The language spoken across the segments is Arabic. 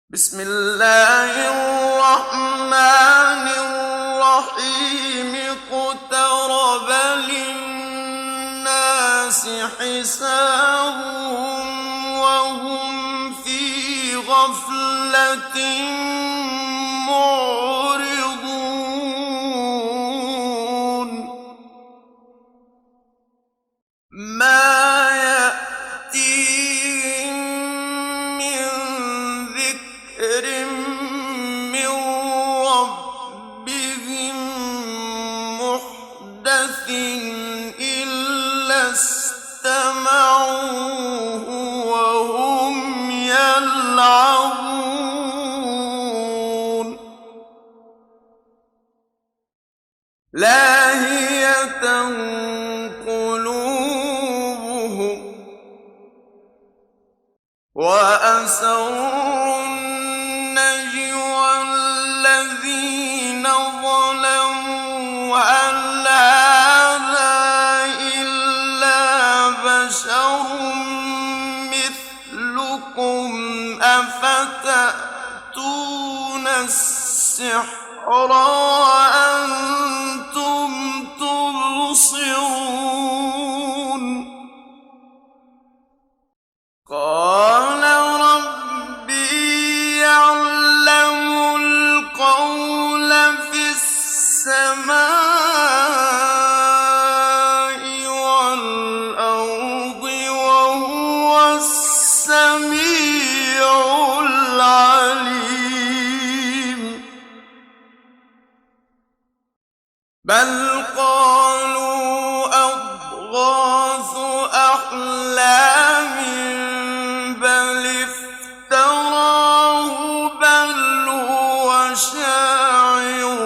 بسم الله الرحمن الرحيم اقترب للناس حسابهم وهم في غفلة معرضون ما يأتيهم من ذكر من ربهم محدث إلا استمعوه وهم يلعبون لاهية قلوبهم وأسروا النجوى الذين ظلموا هل هذا إلا بشر مثلكم أفتأتون السحر وأنتم تبصرون قال ربي يعلم القول في السماء والأرض وهو السميع العليم بل قالوا أضغاث أحلام بل افتراه بل هو شاعر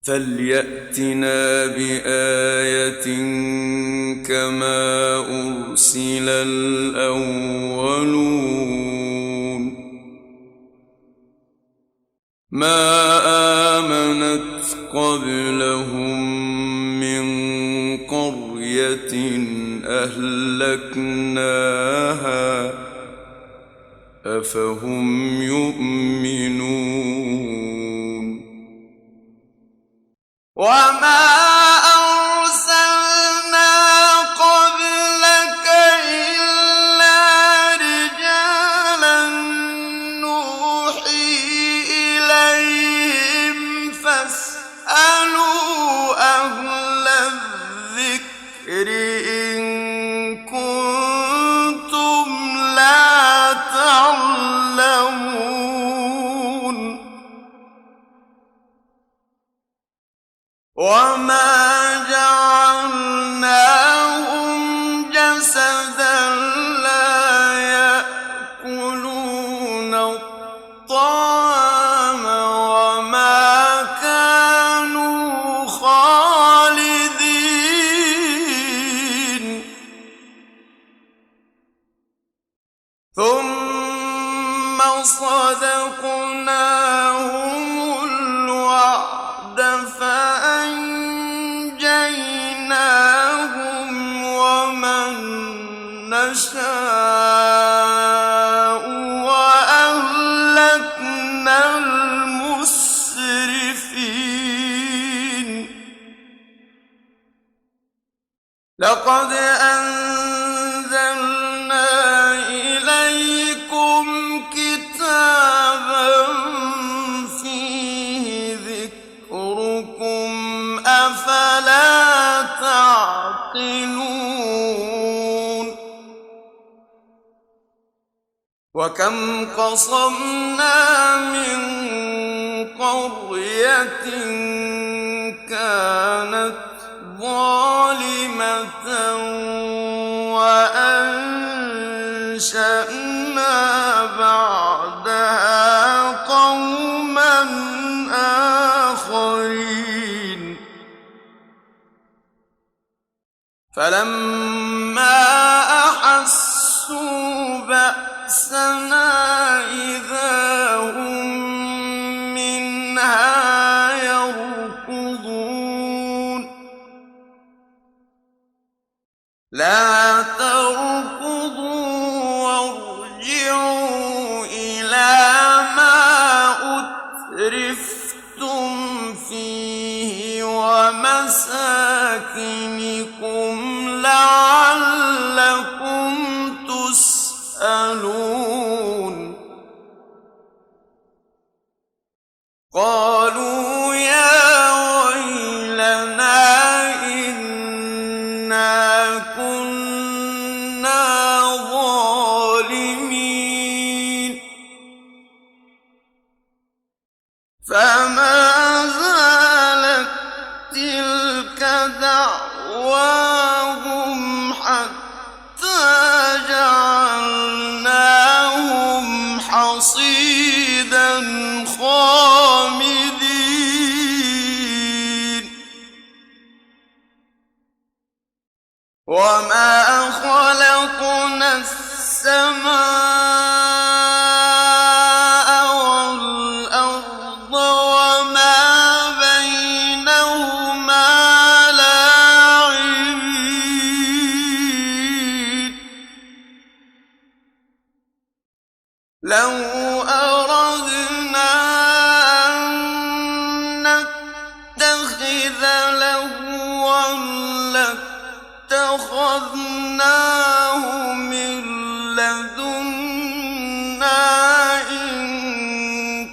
فليأتنا بآية كما أرسل الأولون ما آمنت قبلهم من قرية أهلكناها أفهم يؤمنون وما أرسلنا قبلك إلا رجالا نوحي إليهم فاسألوا أهل الذكر إن كنتم لا تعلمون وما جعلناهم جسدا لا يأكلون الطعام وما كانوا خالدين ثم صدقناهم الوعد فأنجيناهم ومن نشاء وأهلكنا المسرفين لقد أنزلنا إليكم كتابا فيه ذكركم أفلا تعقلون وكم قصمنا من قرية كانت ظالمة وأنشأنا بعدها قوما آخرين فلما أحسوا بأسنا إذا هم منها يركضون لا تركضوا وارجعوا إلى ما أترفتم فيه ومساكنكم لعلكم تسألون قالوا يا ويلنا إنا كنا ظالمين فما زالت تلك دعواهم حتى جعلناهم حصيدا خامدين وما خلقنا السماء والأرض وما بينهما لاعبين لو أردنا أن نتخذ لهوا لاتخذناه من لدنا إن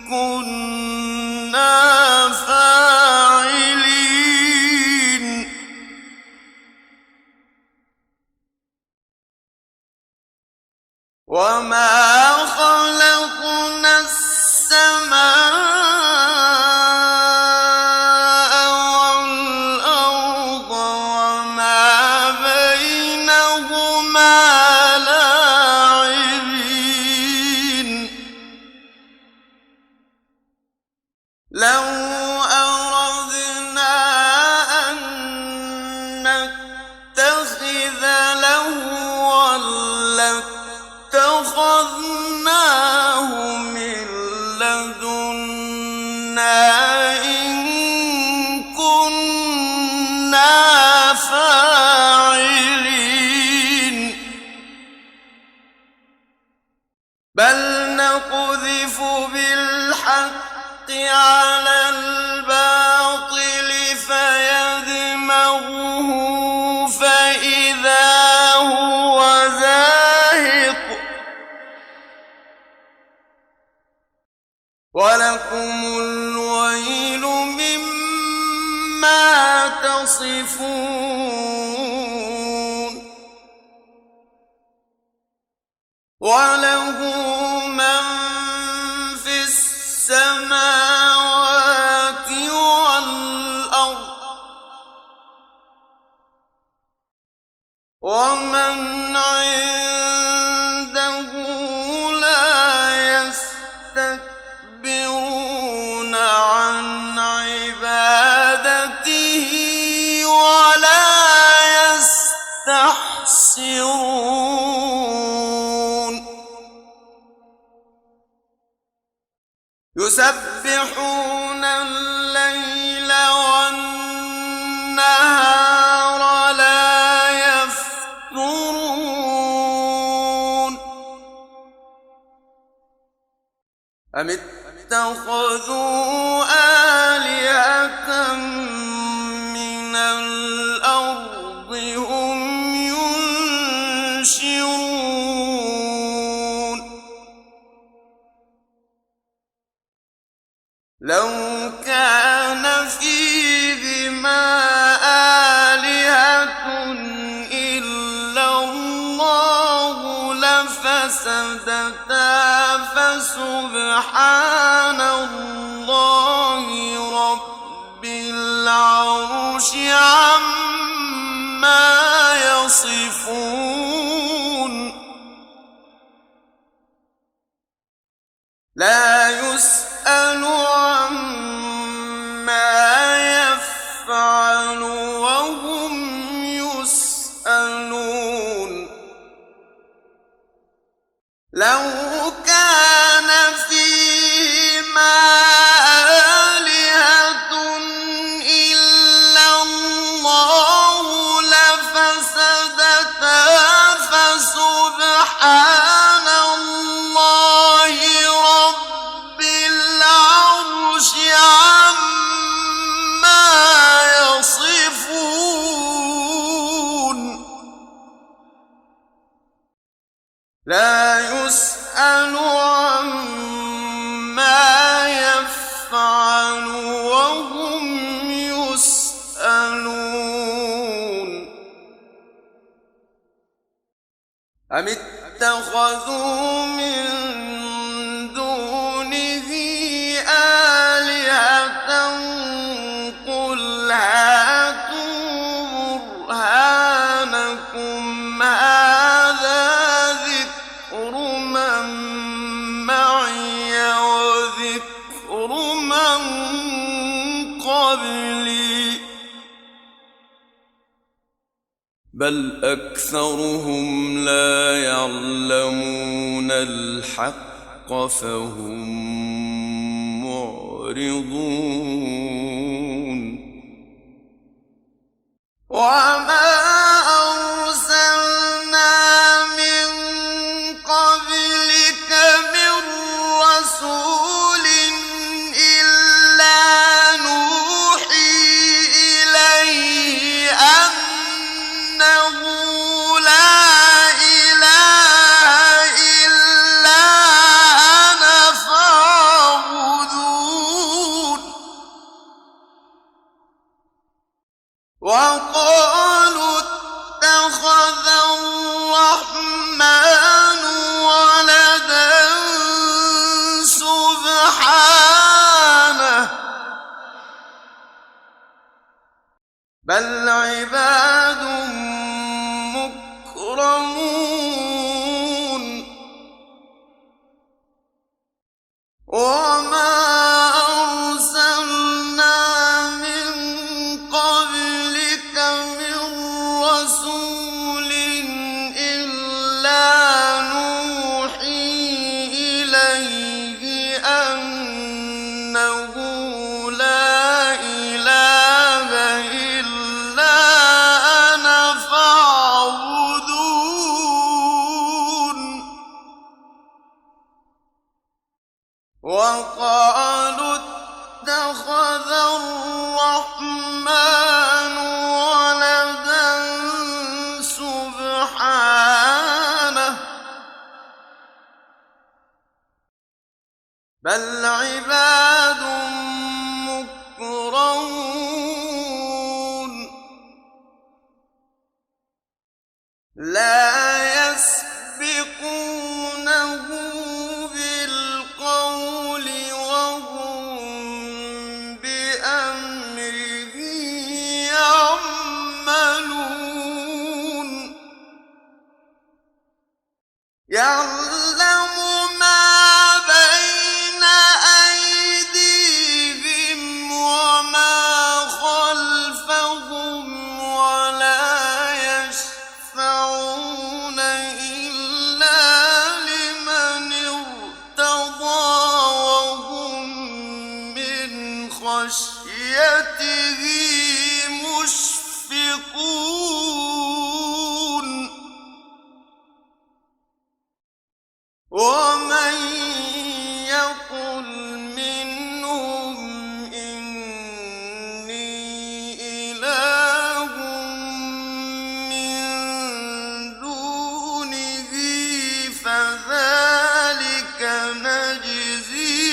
كنا فاعلين وما خلقنا السماء والأرض وما بينهما لاعبين لو أردنا أن نتخذ لهوا لاتخذناه من لدنا إن كنا فاعلين بل نقذف بالحق على الباطل فيدمغه فإذا هو زاهق ولكم الويل مما تصفون وله من في السماوات والأرض ومن عنده لا يستكبرون عن عبادته ولا يستحسرون يسبحون الليل والنهار لا يفترون أم اتخذوا آلهة من الأرض هم ينشرون لو كان فيهما آلهة إلا الله لفسدتا فسبحان الله رب العرش عما يصفون لا يسأل عما يفعل وهم يسألون لو كان فيهما آلهة إلا الله لفسدتا أم اتخذوا من دونه آلهة قل هاتوا برهانكم هذا ذكر من معي وذكر من قبلي بل أكثرهم لا يعلمون الحق فهم معرضون وما أرسلنا من قبلك من رسول إلا نوحي إليه أنه لا إله إلا أنا فاعبدون وقالوا اتخذ الرحمن ولدا سبحانه بل عباد مكرمون وما أرسلنا من قبلك من رسول إلا نوحي إليه أنه لا إله إلا أنا فاعبدون وقالوا اتخذ الرحمن ولدا سبحانه بل عباد مكرمون لا يسبقونه بالقول وهم بأمره يعملون يعلم ما بين أيديهم وما خلفهم ولا يشفعون إلا لمن ارتضى وهم من خشيته مشفقون ومن يقل منهم إني إله من دونه فذلك نجزيه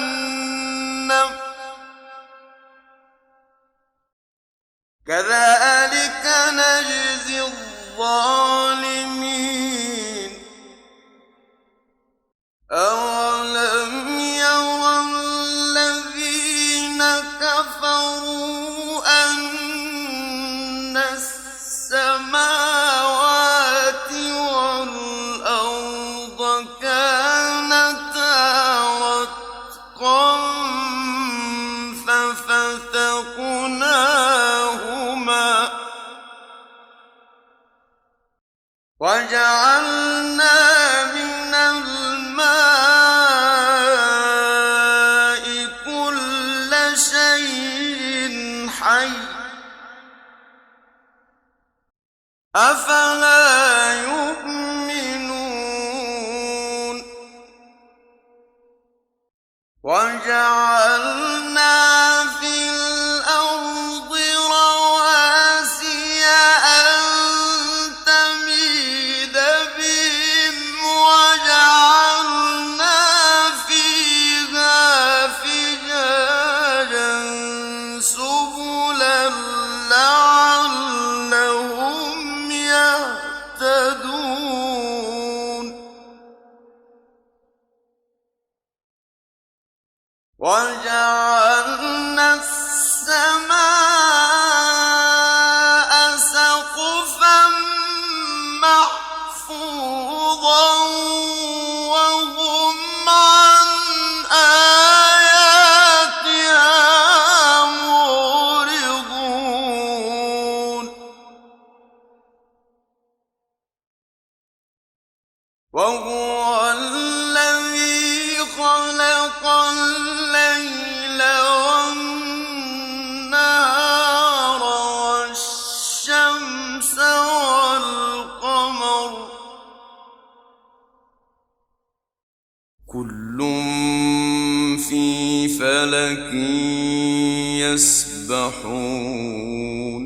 جهنم كذلك نجزي الظالمين أولم يرى الذين كفروا أن السماوات والأرض كانتا رتقا ففتقناهما وجعلنا من الماء كل شيء حي أفلا يؤمنون وجعلنا في الأرض رواسي أن تميد بهم وجعلنا فيها فجاجا سبلا لعلهم يهتدون وجعلنا السماء سقفا محفوظا وهم عن آياتها معرضون وهو الذي خلق الليل والنهار والشمس والقمر كل في فلك يسبحون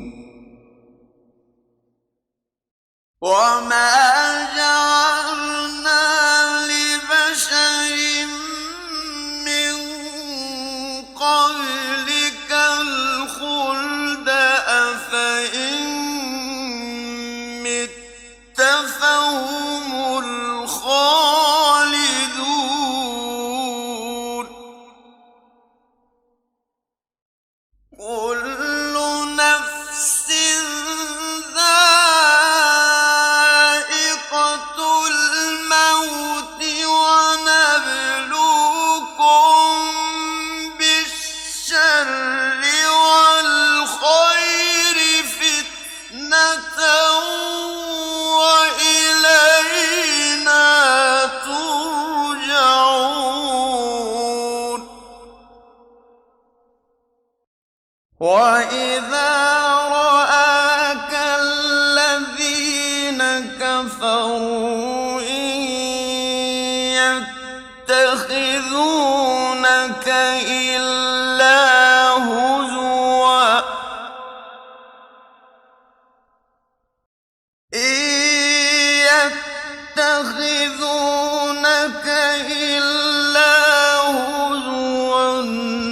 وما جعلنا لبشر من قبلك الخلد أفإن مت فهم الخالدون كل نفس ذائقة الموت ونبلوكم بالشر والخير فتنة وإلينا ترجعون وإذا رآك الذين كفروا إن يتخذونك إلا هزوا إن يتخذونك إلا هزوا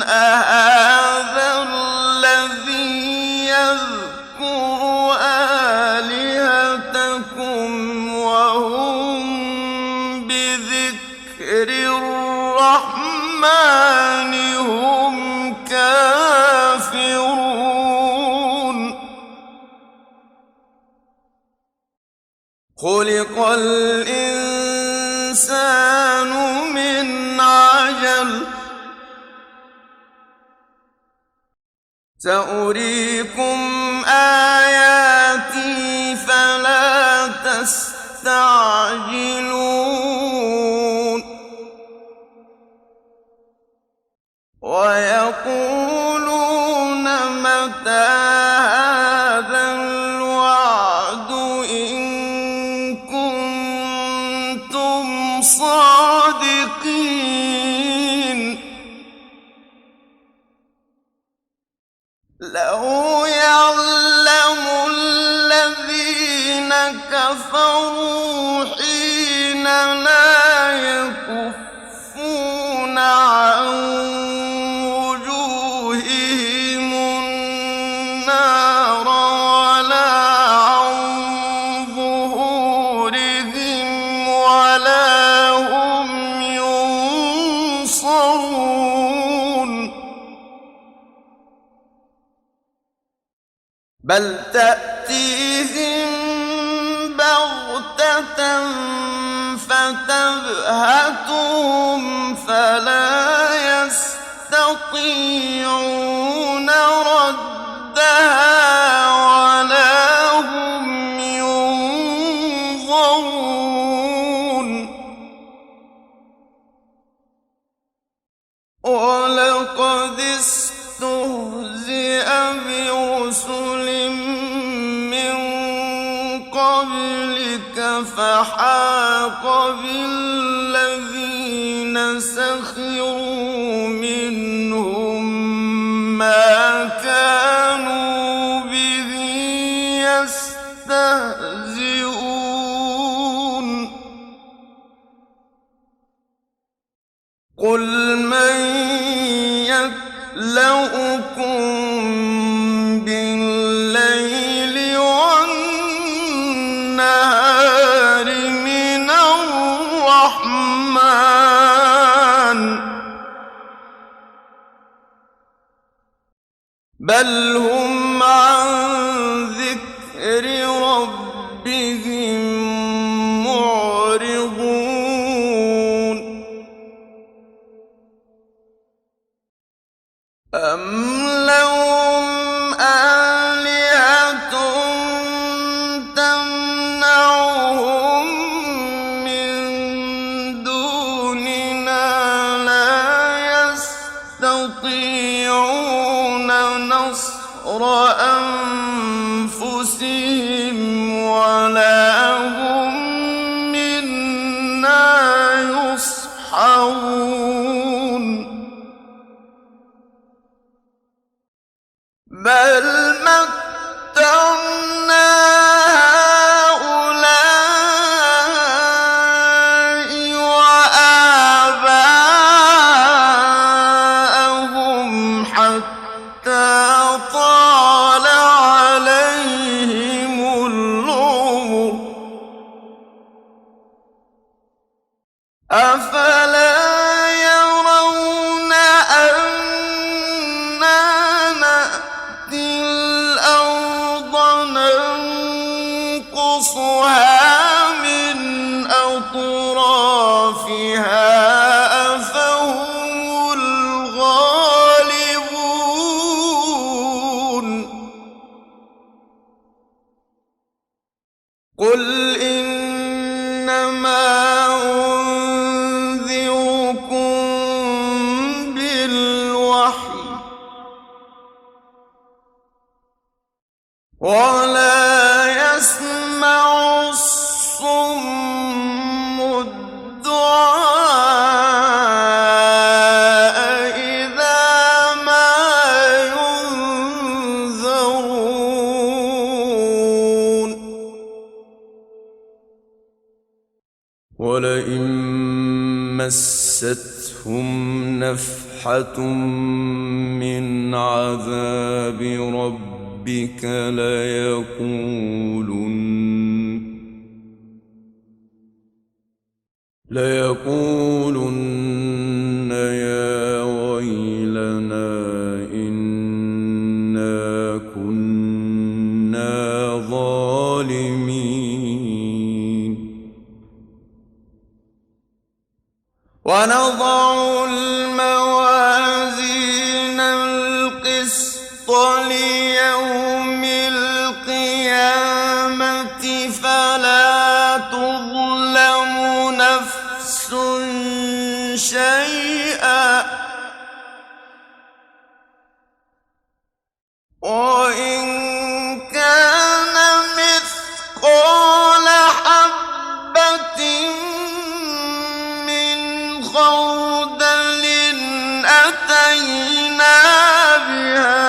أهذا الذي يذكر آلهتكم وهم بذكر الرحمن هم كافرون خلق الإنسان من عجل سأريكم آياتي فلا تستعجلون ويقولون متى هذا الوعد إن كنتم صادقين لو يعلم الذين كفروا حين لا يكفون عن وجوههم النار ولا عن ظهورهم ولا هم ينصرون بل تأتيهم بغتة فتبهتهم فلا يستطيعون ردها ولا هم ينظرون ولقد استهزئ برسل من قبلك فحاق بالذين سخروا منهم ما كانوا به يستهزئون قل من يكلؤكم بالليل والنهار من الرحمن بل هم عن ذكر ربهم معرضون أم لهم آلهة تمنعهم من دوننا لا يستطيعون نصر أنفسهم ولا هم منا يصحبون بل متعنا هؤلاء وآباءهم حتى طال عليهم العمر أفلا يرون أنا نأتي الأرض ننقصها من أطرافها أفهم الغالبون قل إنما أنذركم بالوحي ولا يسمع الصم الدعاء إذا ما ينذرون ولئن مستهم نفحة من عذاب ربك ليقولن يا ويلنا إنا كنا ظالمين ونضع الموازين القسط ليوم القيامة فلا تظلم نفس شيئا وإن كان مثقال حبة من خردل أتينا بها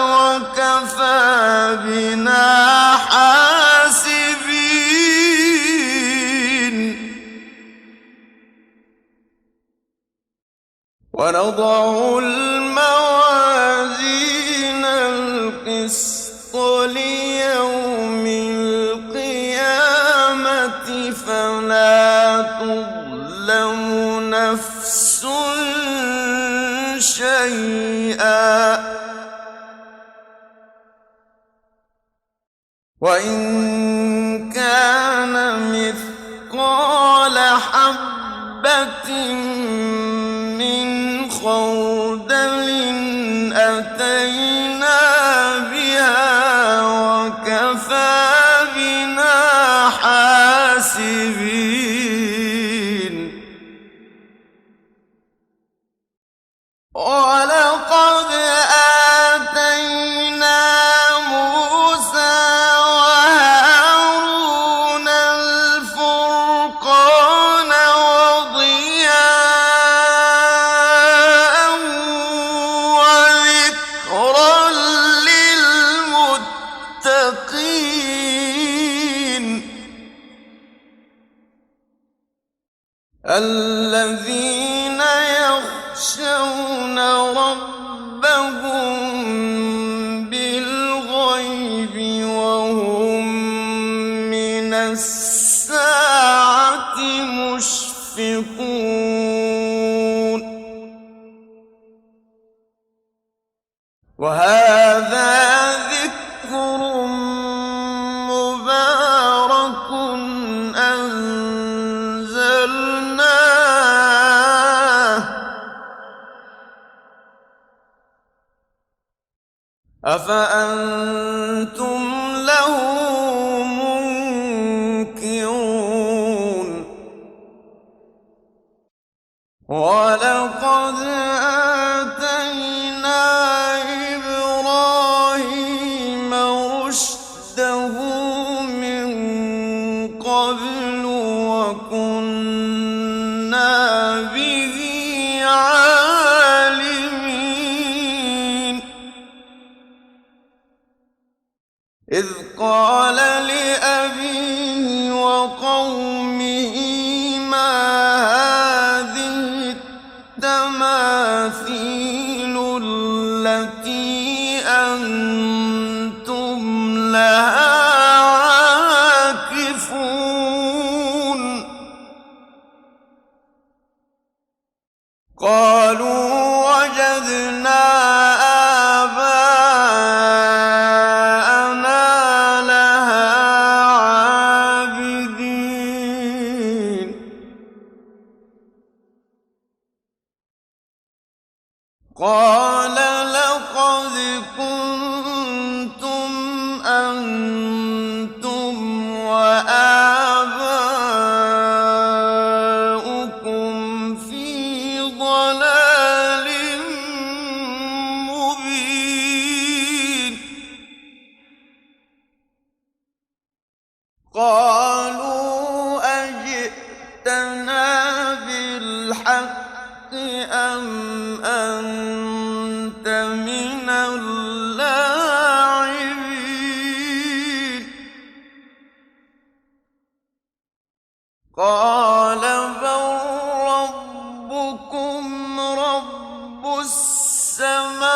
وكفى بنا حاسبين ونضع الموازين القسط ليوم القيامة فلا تظلم نفس شيئا وإن كان مثقال حبة من خردل أتينا بها وكفى بنا حاسبين ولقد آتينا موسى وهارون الفرقان وضياء وذكرا للمتقين الذين يخشون ربهم بالغيب وهم من الساعة مشفقون وهذا ذكر مبارك أنزلناه أفأنتم له منكرون ولقد آتينا إبراهيم رشده من قبل وكنا به عالمين إذ قال لأبيه وقومه ما هذه التماثيل التي أنتم لها عاكفون قالوا وجدنا آباءنا لها عابدين قال لقد كنتم أنتم وآباؤكم في ضلال مبين قالوا أجئتنا بالحق أم أنت من اللاعبين قال بل ربكم رب السماوات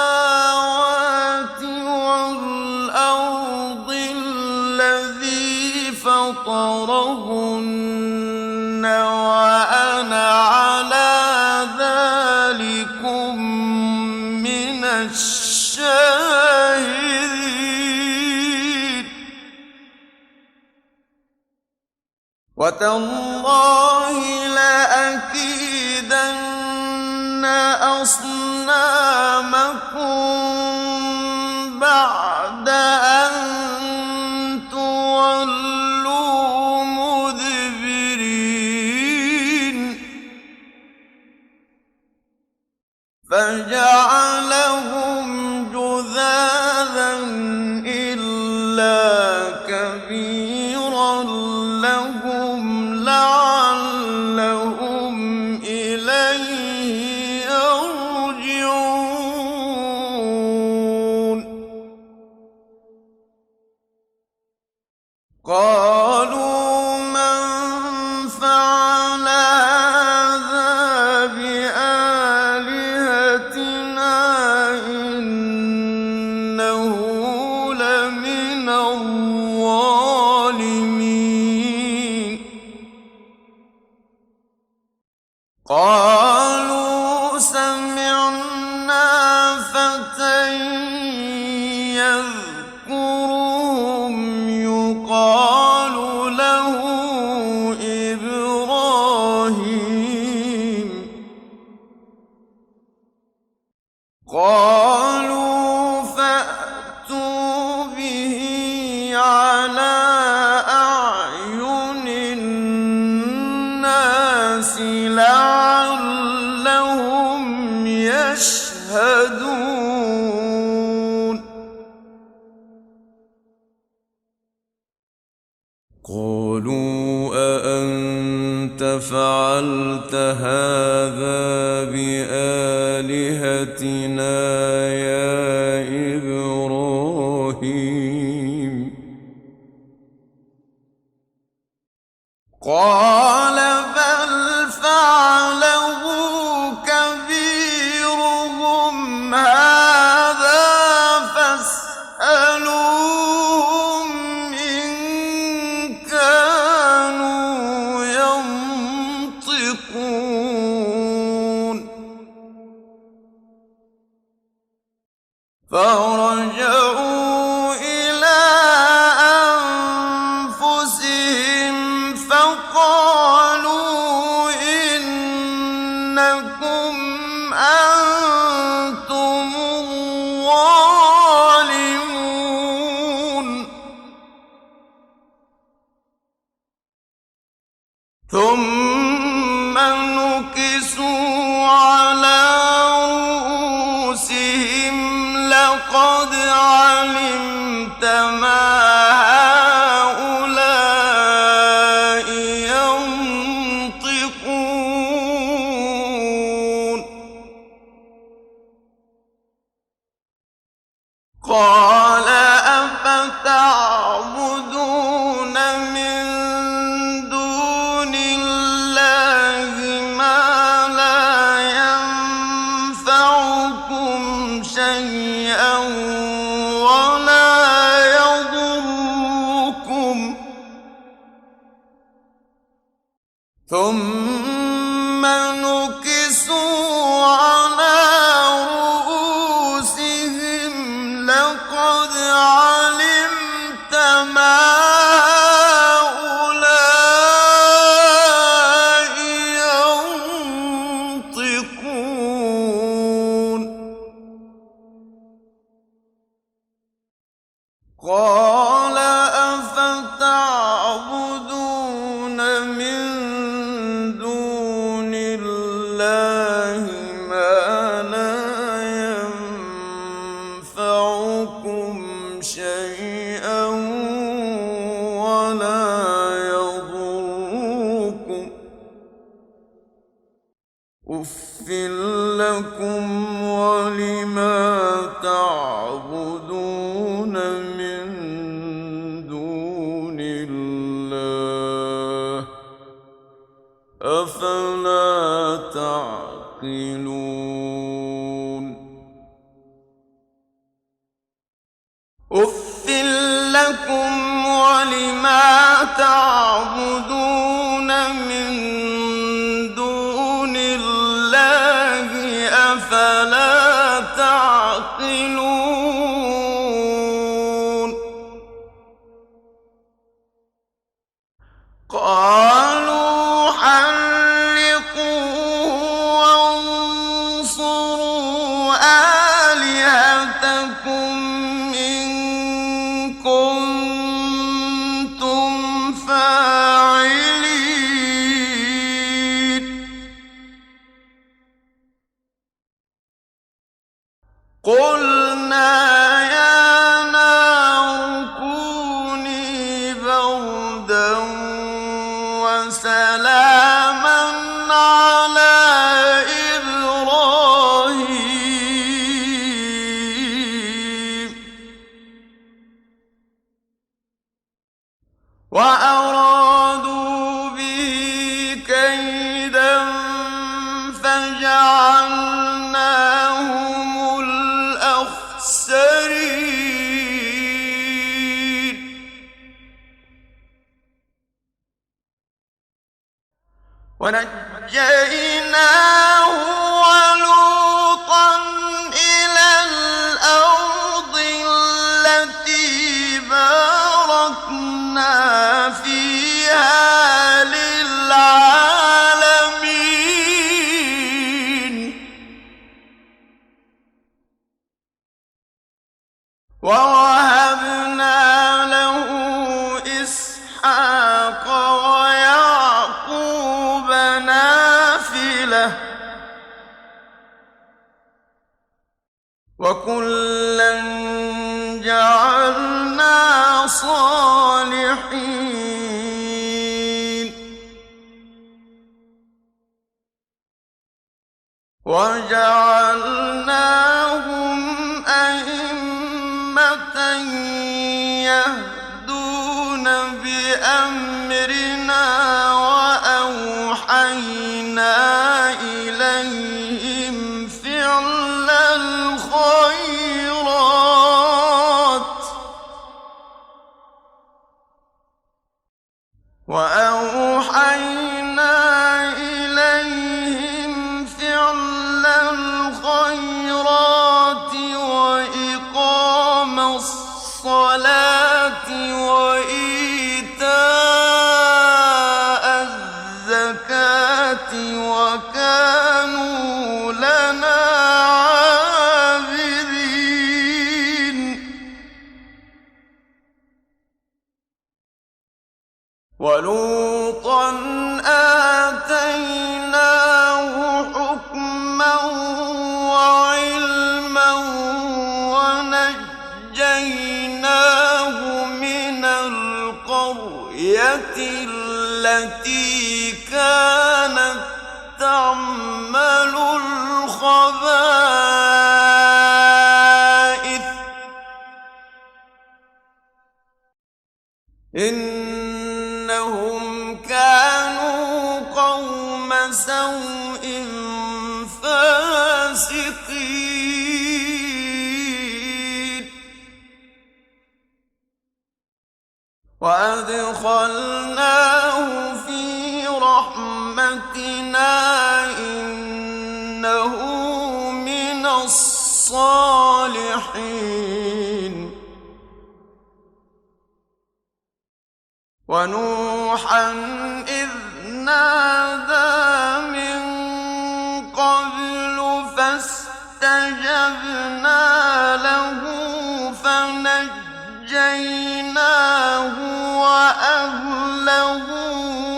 والأرض الذي فطرهن وأنا على ذلكم من الشاهدين وتالله لأكيدن أصنامكم بعد أن تولوا مدبرين فجعلهم جذاذا إلا كبيرا لهم لعلهم إليه يرجعون قالوا من فعل هذا بآلهتنا إنه لمن الظالمين قالوا سمعنا فتى يذكرهم يقال له إبراهيم قالوا فأتوا به على أعين الناس لعلهم يشهدون قالوا أأنت فعلت هذا بآلهتنا يا إبراهيم قال بل فعله كبيرهم هذا فاسألوهم إن كانوا ينطقون فرجعوا إلى أنفسهم فقالوا إنكم أنتم الظالمون ثم نكسوا على رؤوسهم لقد علمت ما هؤلاء ينطقون قال أفتعبدون من دون الله ما لا ينفعكم شيئا ولا يضركم ثم نكسوا على رؤوسهم لقد علمت ما هؤلاء ينطقون قال أفتعبدون من دون الله ما لا ينفعكم شيئا ولا يضركم أف لكم ولما تعبدون من دون الله أفلا تعقلون أف لكم ولما تعبدون من دون الله أفلا تعقلون قالوا حرقوه وانصروا آلهتكم إن كنتم فاعلين قلنا يا نار كوني بردا وسلاما على إبراهيم وأرادوا به كيدا فجعلناهم الأخسرين ونجيناه ولوطا إلى الأرض التي باركنا فيها للعالمين ووهبنا له إسحاق ويعقوب نافلة وكلا جعلنا صالحين وجعلناهم أئمة يهدون بأمرنا وأوحينا إليهم فعل الخيرات الصلاة وإيتاء الزكاة وكانوا لنا عابدين ولوطا آتيناه حكما وعلما ونجيناه من القرية التي كانت تعمل الخبائث إنهم كانوا قوم سوء فاسقين وأدخلناه في رحمتنا إنه من الصالحين ونوحا إذ نادى من قبل فاستجبنا له فنجيناه وأهله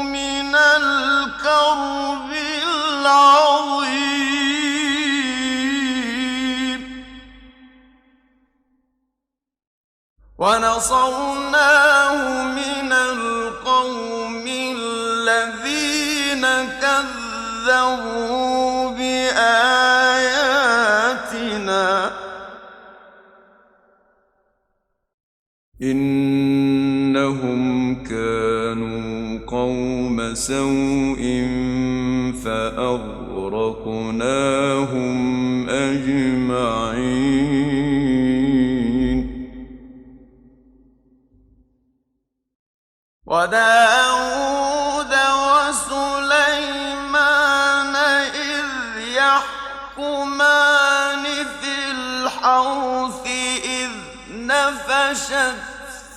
من الكرب العظيم ونصرناه من القوم الذين كذبوا بآياتنا إنهم كانوا قوم سوء فأغرقناهم أجمعين وداود وسليمان إذ يحكمان في الحرث إذ نفشت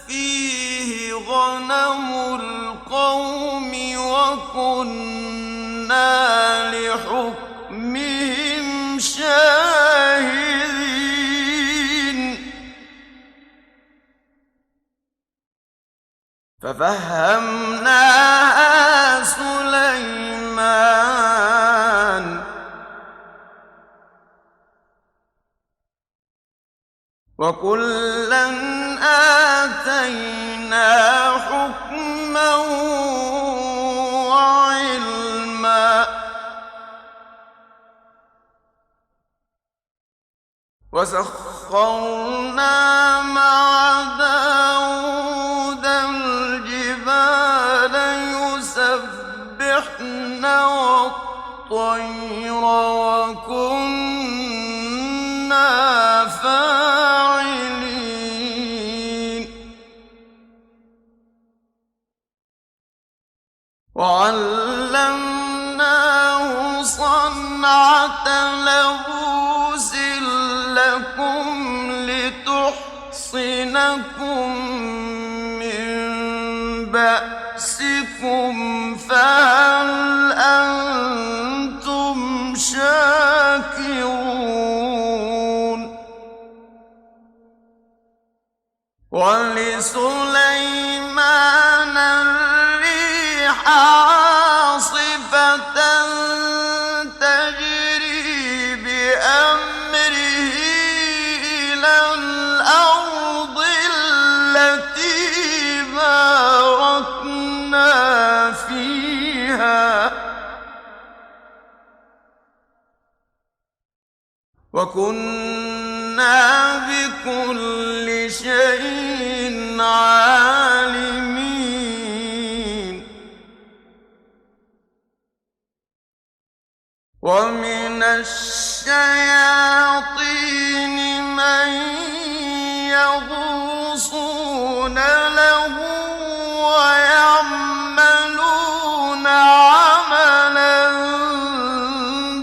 فيه غنم القوم وكنا لحكمهم شاهدين ففهمناها سليمان وكلا آتينا حكما وعلما وسخرنا مع داود الجبال يسبحن والطير وكنا فاعلين وعلمناه صنعة لبوس لكم لتحصنكم من بأسكم فهل أنتم شاكرون ولسليمان الريح عاصفة تجري بأمره إلى الأرض التي باركنا فيها وكنا بكل شيء عالمين ومن الشياطين من يغوصون له ويعملون عملا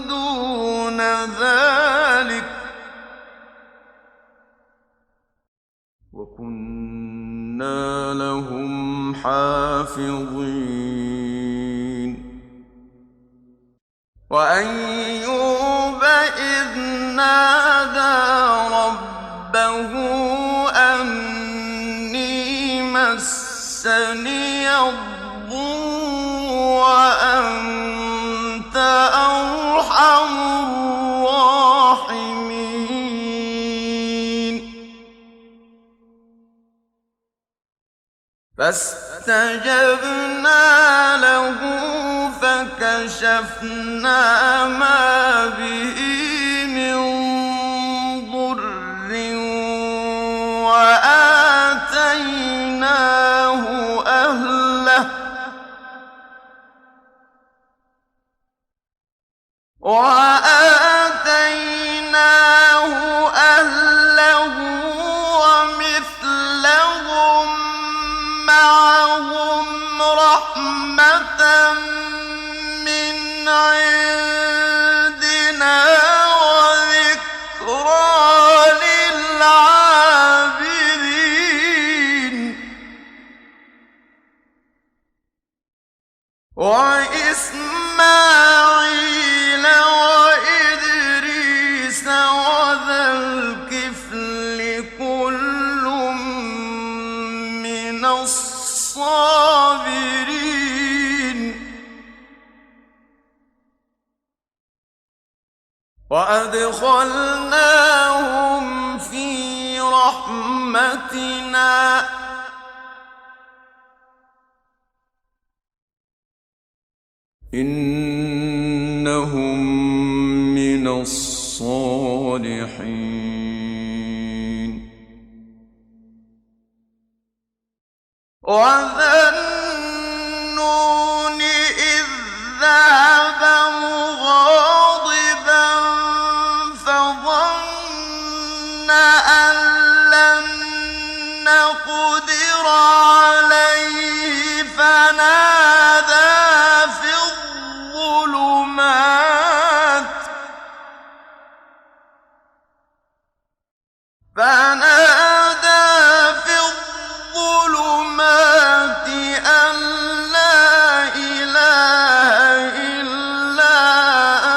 دون ذلك وكنا لهم حافظين. وأيوب إذ نادى ربه أني مسني الضر وأنت أرحم الراحمين. فاستجبنا له فكشفنا ما به من ضر وآتيناه أهله ومثلهم معهم رحمة من عندنا وذكرى للعابدين. وإسماعيل وإدريس وذا الكفل كل من الصابرين. وأدخلناهم في رحمتنا إنهم من الصالحين. وذا النون إذ ذهب مغاضبا فظن أن لن نقدر عليه فنادى في الظلمات أن لا إله إلا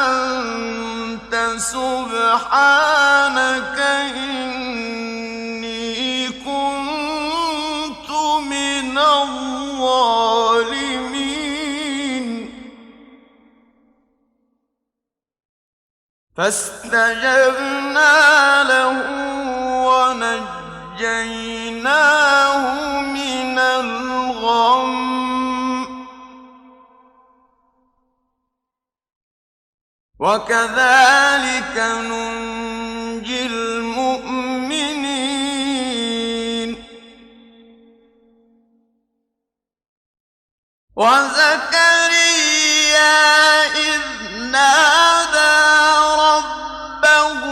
أنت سبحانك إني كنت من الظالمين. فاستجبنا له ونجيناه من الغم. وكذلك ننجي المؤمنين. وزكريا إذ نادى ربه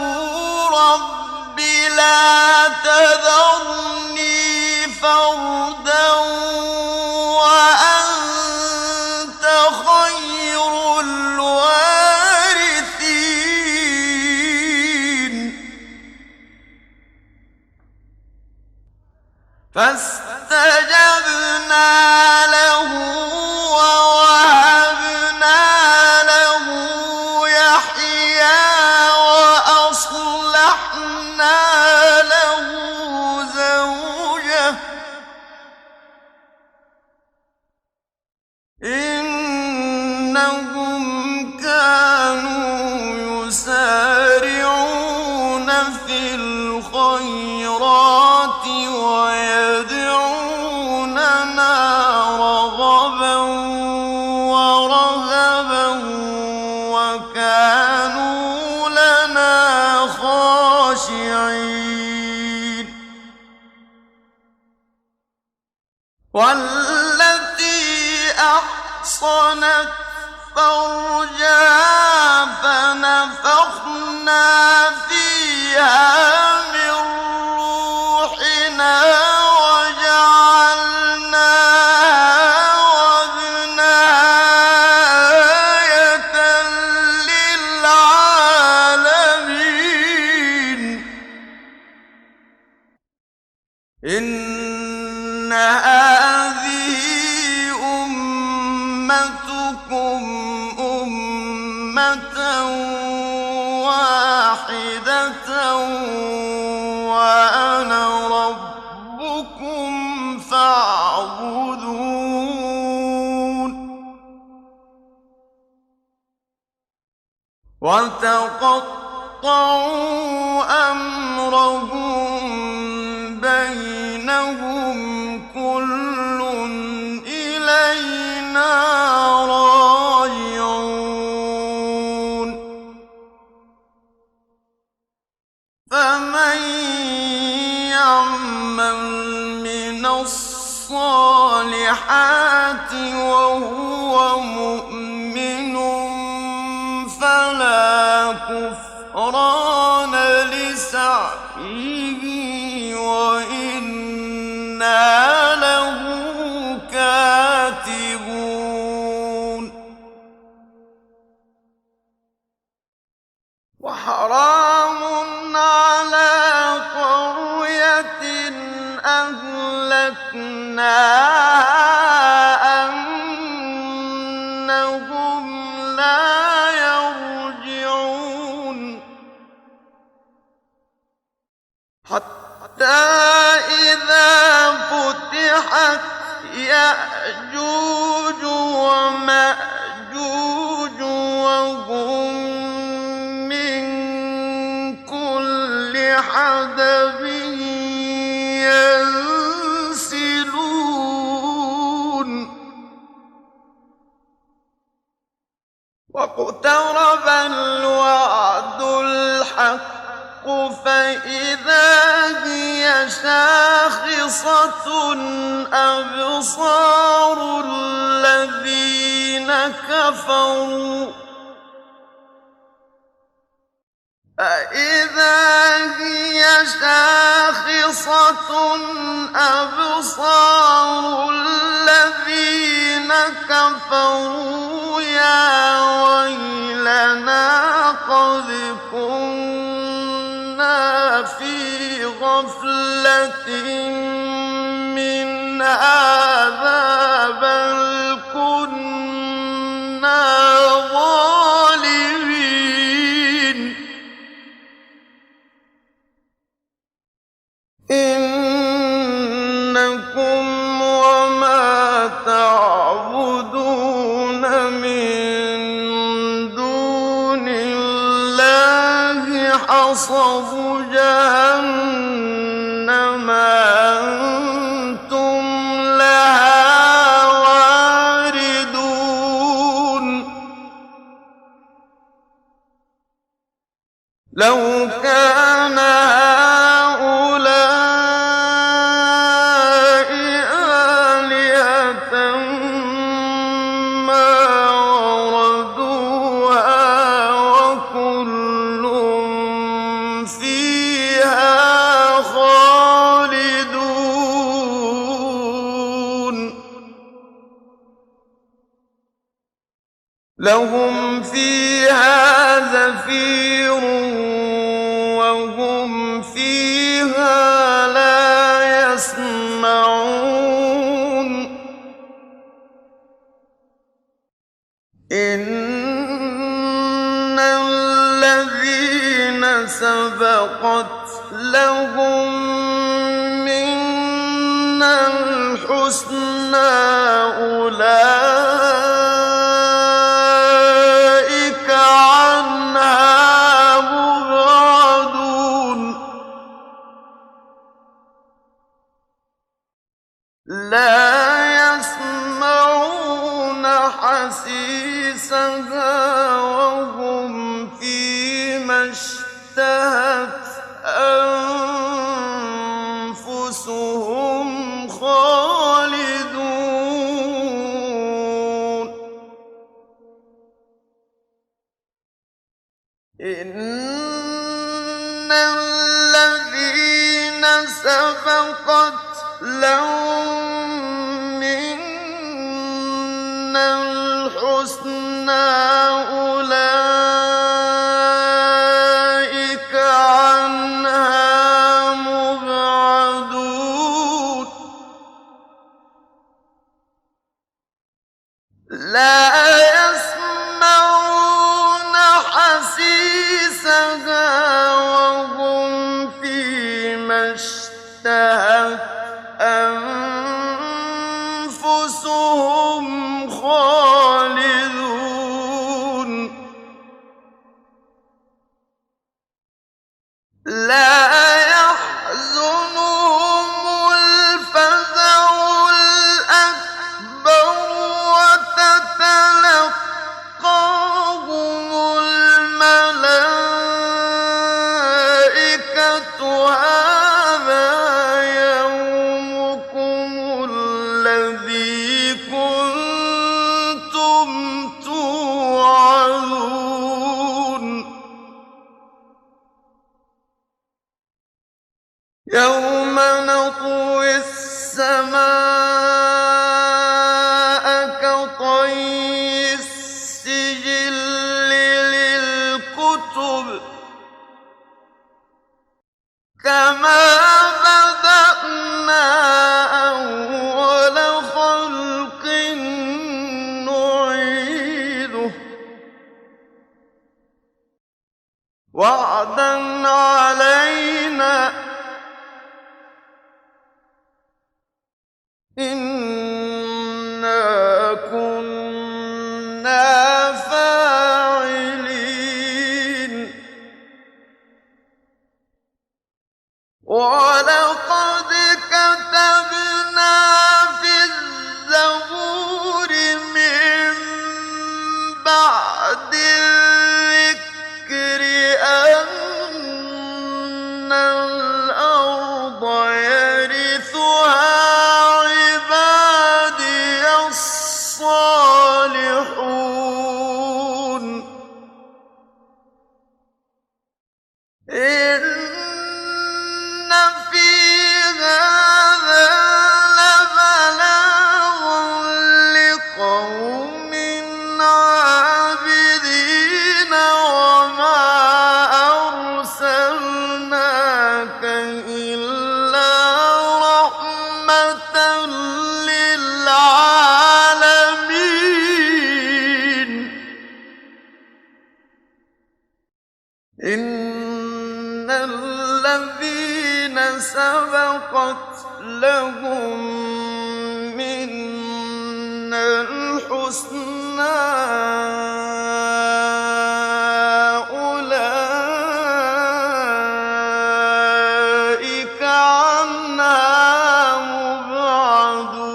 رب لا تذرني فردا وأنت خير الوارثين. فاستجبنا له ووهبنا له يحيى وأصلحنا له زوجه إنهم كانوا يسارعون في الخيرات ويدعوننا رغبا ورهبا وكانوا لنا خاشعين. والتي أحصنت فرجها فنفخنا فيها من روحنا وجعلناها وابنها آية للعالمين. إن هذه أمتكم أمة واحدة وأنا ربكم فاعبدون وتقطعوا أمرهم بينهم كل إلينا راجعون فمن يعمل من الصالحات وهو مؤمن فلا كفران لسعيه وإنا له كاتبون وحرام على قرية أهلكناها أنهم لا يرجعون حتى إذا فتحت يأجوج ومأجوج وهم من كل حدب ينسلون واقترب الوعد الحق فإذا هي شاخصة أبصار الذين كفروا فإذا هي شاخصة أبصار الذين كفروا يا ويلنا قد كنا في غفلة من هذا بل كنا ظالمين إنكم وما تعبدون من دون الله حصب جهنم أنتم لها واردون لو كان هؤلاء آلهة ما وردوها وكل فيها خالدون لهم فيها زفير وهم فيها لا يسمعون إن الذين سبقت لهم منا الحسنى أولئك عنها مبعدون لا يسمعون حسيسها وهم فيما اشتهت أنفسهم خالدون إن الذين سبقت لهم منا الحسنى أولئك عنها مبعدون لَا يَسْمَعُونَ حَسِيسَهَا وَهُمْ فِيمَا اشْتَهَتْ أَنفُسُهُمْ خَالِدُونَ لَا يَحْزُنُهُمُ الْفَزَعُ الْأَكْبَرُ وَتَتَلَقَّاهُمُ الْمَلَائِكَةُ هَٰذَا يَوْمُكُمُ الَّذِي كُنتُمْ تُوعَدُونَ يَوْمَ نَطْوِي السَّمَاءَ كَطَيِّ السِّجِلِّ لِلْكُتُبِ كَمَا بَدَأْنَا أَوَّلَ خَلْقٍ نُّعِيدُهُ ۚ وَعْدًا عَلَيْنَا ۚ إِنَّا كُنَّا فَاعِلِينَ وَلَقَدْ كَتَبْنَا فِي الزَّبُورِ مِن بَعْدِ الذِّكْرِ أَنَّ الْأَرْضَ يَرِثُهَا عِبَادِيَ الصَّالِحُونَ إِنَّ فِي هَٰذَا لَبَلَاغًا لِّقَوْمٍ عَابِدِينَ وَمَا أَرْسَلْنَاكَ إِلَّا رَحْمَةً لِّلْعَالَمِينَ إِنَّ الَّذِينَ سَبَقَتْ لَهُم مِّنَّا الْحُسْنَىٰ أُولَٰئِكَ عَنْهَا مُبْعَدُونَ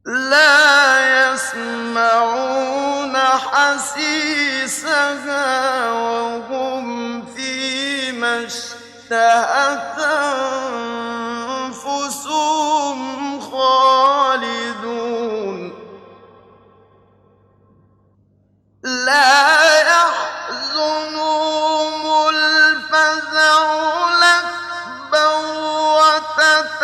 لَا يَسْمَعُونَ حَسِيسَهَا وَهُمْ فِيمَا اشْتَهَتْ أَنفُسُهُمْ خَالِدُونَ لَا يَحْزُنُهُمُ الْفَزَعُ الْأَكْبَرُ وَتَتَلَقَّاهُمُ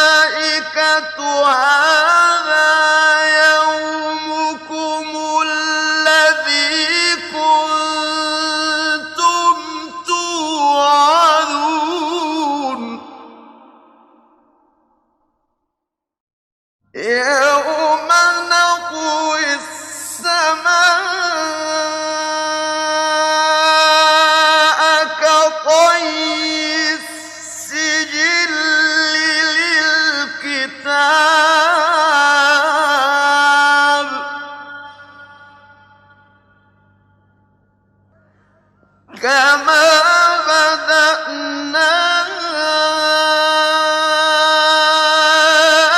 الْمَلَائِكَةُ هَٰذَا يَوْمُكُمُ الَّذِي كُنتُمْ تُوعَدُونَ يَوْمَ نَطْوِي السَّمَاءَ كَطَيِّ السِّجِلِّ لِلْكِتَابِ كَمَا بَدَأْنَا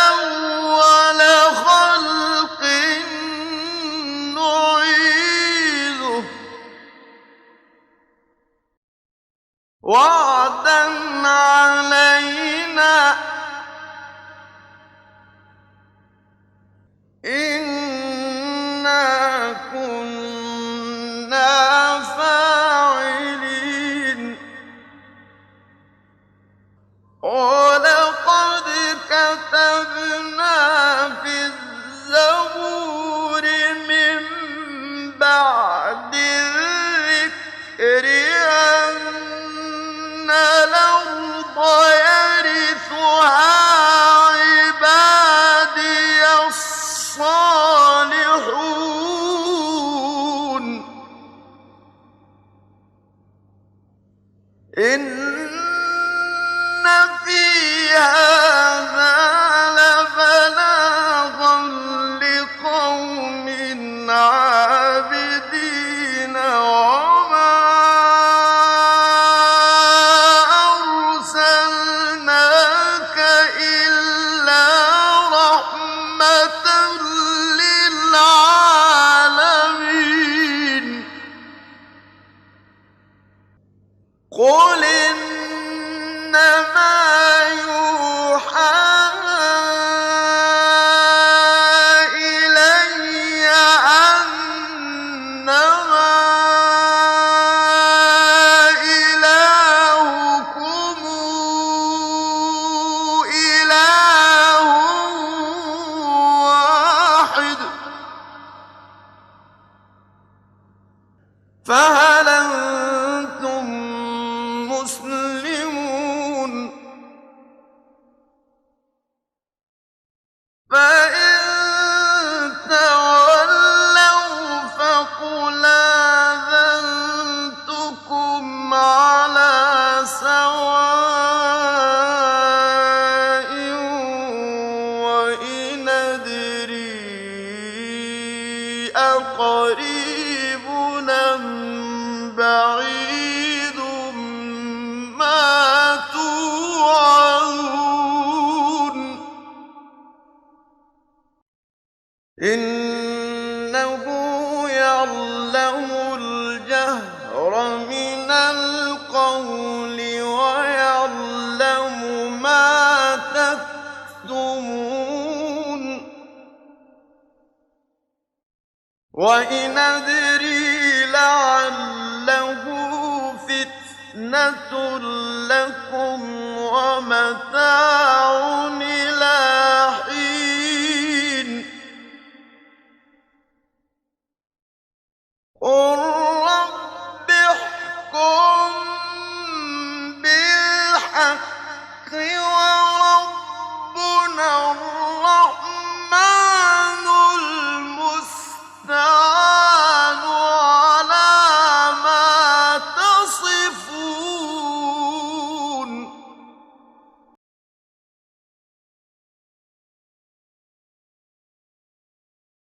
أَوَّلَ خَلْقٍ نُّعِيدُهُ ۚ وَعْدًا عَلَيْنَا ۚ إِنَّا كُنَّا فَاعِلِينَ وَلَقَدْ كَتَبْنَا فِي الزَّبُورِ مِن بَعْدِ الذِّكْرِ أَنَّ يرثها عبادي الصالحون إن في هذا لبلاغا لقوم عابدين وما أرسلناك إلا رحمة للعالمين قل إنما يوحى إلي أنما إلهكم إله واحد فهل أنتم مسلمون فإن تولوا فقل آذنتكم على سواء وإن أدري أقريب أم بعيد ما توعدون إنه يعلم الجهر من القول ويعلم ما تكتمون وإن أدري لعله فتنة لكم ومتاع